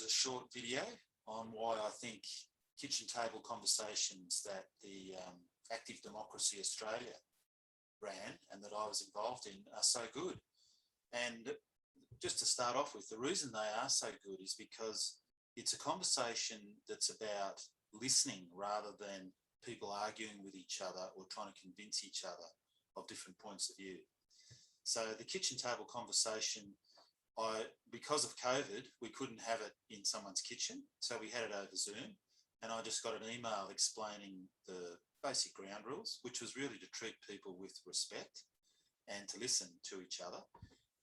a short video on why I think kitchen table conversations that the Active Democracy Australia ran and that I was involved in are so good. And just to start off with, the reason they are so good is because it's a conversation that's about listening rather than people arguing with each other or trying to convince each other of different points of view. So the kitchen table conversation, because of COVID, we couldn't have it in someone's kitchen. So we had it over Zoom, and I just got an email explaining the basic ground rules, which was really to treat people with respect and to listen to each other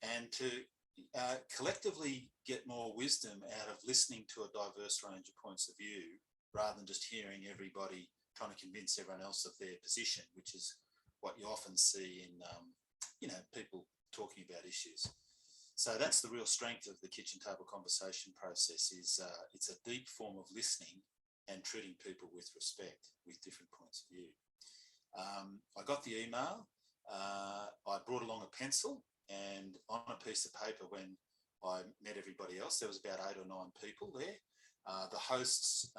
and to collectively get more wisdom out of listening to a diverse range of points of view rather than just hearing everybody trying to convince everyone else of their position, which is what you often see in, people talking about issues. So that's the real strength of the kitchen table conversation process is it's a deep form of listening and treating people with respect with different points of view. I got the email. I brought along a pencil, and on a piece of paper when I met everybody else, there was about 8 or 9 people there. The hosts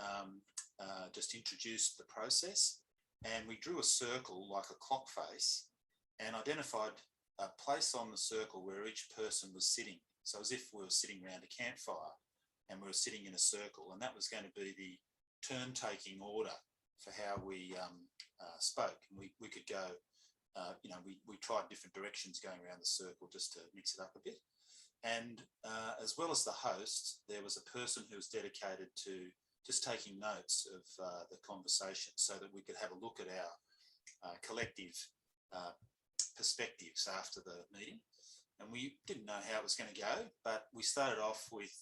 just introduced the process, and we drew a circle like a clock face and identified a place on the circle where each person was sitting. So as if we were sitting around a campfire and we were sitting in a circle, and that was going to be the turn-taking order for how we spoke. And we could go, we tried different directions going around the circle just to mix it up a bit. And as well as the host, there was a person who was dedicated to just taking notes of the conversation so that we could have a look at our collective perspectives after the meeting. And we didn't know how it was going to go, but we started off with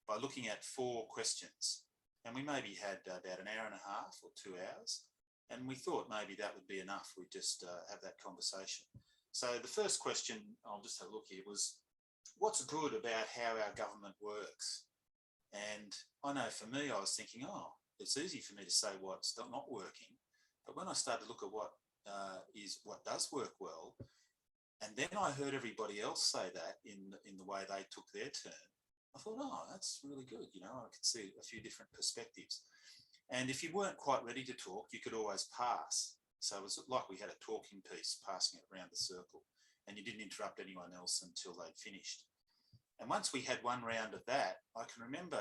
by looking at 4 questions. And we maybe had about an hour and a half or 2 hours. And we thought maybe that would be enough. We'd just have that conversation. So the first question, I'll just have a look here, was what's good about how our government works? And I know for me, I was thinking, it's easy for me to say what's not working. But when I started to look at what does work well, and then I heard everybody else say that in the way they took their turn, I thought, that's really good. I could see a few different perspectives. And if you weren't quite ready to talk, you could always pass. So it was like we had a talking piece, passing it around the circle, and you didn't interrupt anyone else until they'd finished. And once we had one round of that, I can remember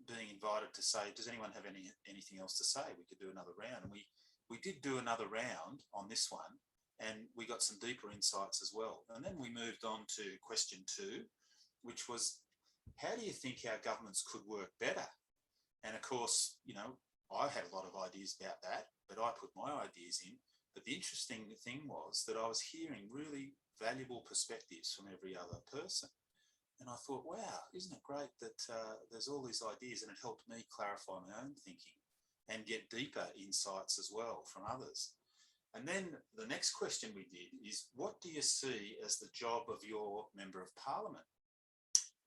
being invited to say, does anyone have anything else to say? We could do another round. And we did do another round on this one, and we got some deeper insights as well. And then we moved on to question 2, which was, how do you think our governments could work better? And of course, I had a lot of ideas about that, but I put my ideas in. But the interesting thing was that I was hearing really valuable perspectives from every other person. And I thought, wow, isn't it great that there's all these ideas, and it helped me clarify my own thinking and get deeper insights as well from others. And then the next question we did is, what do you see as the job of your Member of Parliament?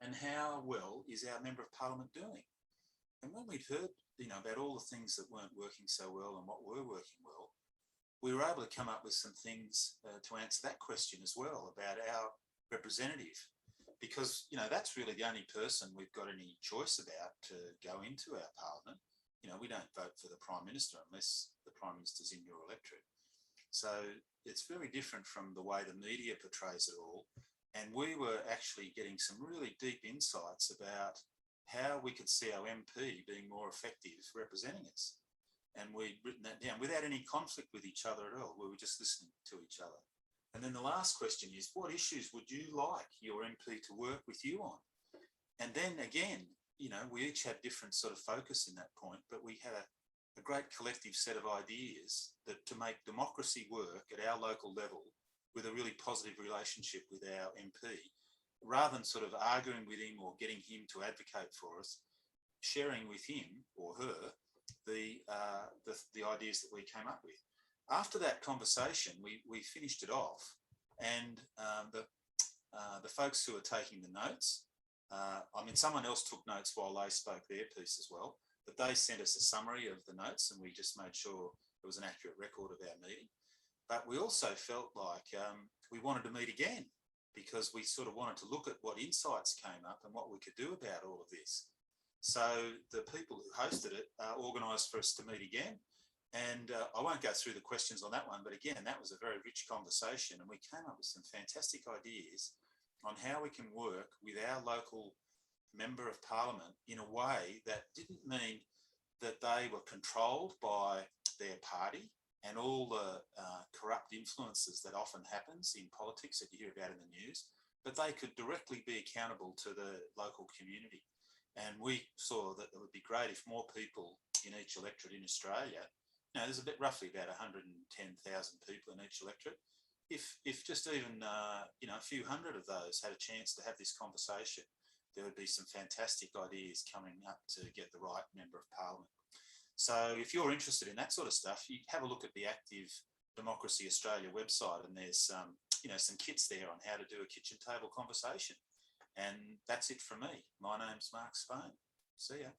And how well is our Member of Parliament doing? And when we'd heard, about all the things that weren't working so well and what were working well, we were able to come up with some things to answer that question as well about our representative. Because, that's really the only person we've got any choice about to go into our parliament. We don't vote for the Prime Minister unless the Prime Minister's in your electorate. So it's very different from the way the media portrays it all. And we were actually getting some really deep insights about how we could see our MP being more effective representing us. And we'd written that down without any conflict with each other at all. We were just listening to each other. And then the last question is, what issues would you like your MP to work with you on? And then again, we each had different sort of focus in that point, but we had a great collective set of ideas that to make democracy work at our local level with a really positive relationship with our MP, rather than sort of arguing with him or getting him to advocate for us, sharing with him or her the ideas that we came up with. After that conversation, we finished it off, and the folks who were taking the notes, someone else took notes while they spoke their piece as well, but they sent us a summary of the notes, and we just made sure it was an accurate record of our meeting. But we also felt like we wanted to meet again. because we sort of wanted to look at what insights came up and what we could do about all of this. So the people who hosted it organised for us to meet again. And I won't go through the questions on that one, but again, that was a very rich conversation, and we came up with some fantastic ideas on how we can work with our local member of parliament in a way that didn't mean that they were controlled by their party and all the corrupt influences that often happens in politics that you hear about in the news, but they could directly be accountable to the local community. And we saw that it would be great if more people in each electorate in Australia, there's roughly about 110,000 people in each electorate. If just even a few hundred of those had a chance to have this conversation, there would be some fantastic ideas coming up to get the right member of parliament. So if you're interested in that sort of stuff, you have a look at the Active Democracy Australia website, and there's some kits there on how to do a kitchen table conversation. And that's it from me. My name's Mark Spain. See ya.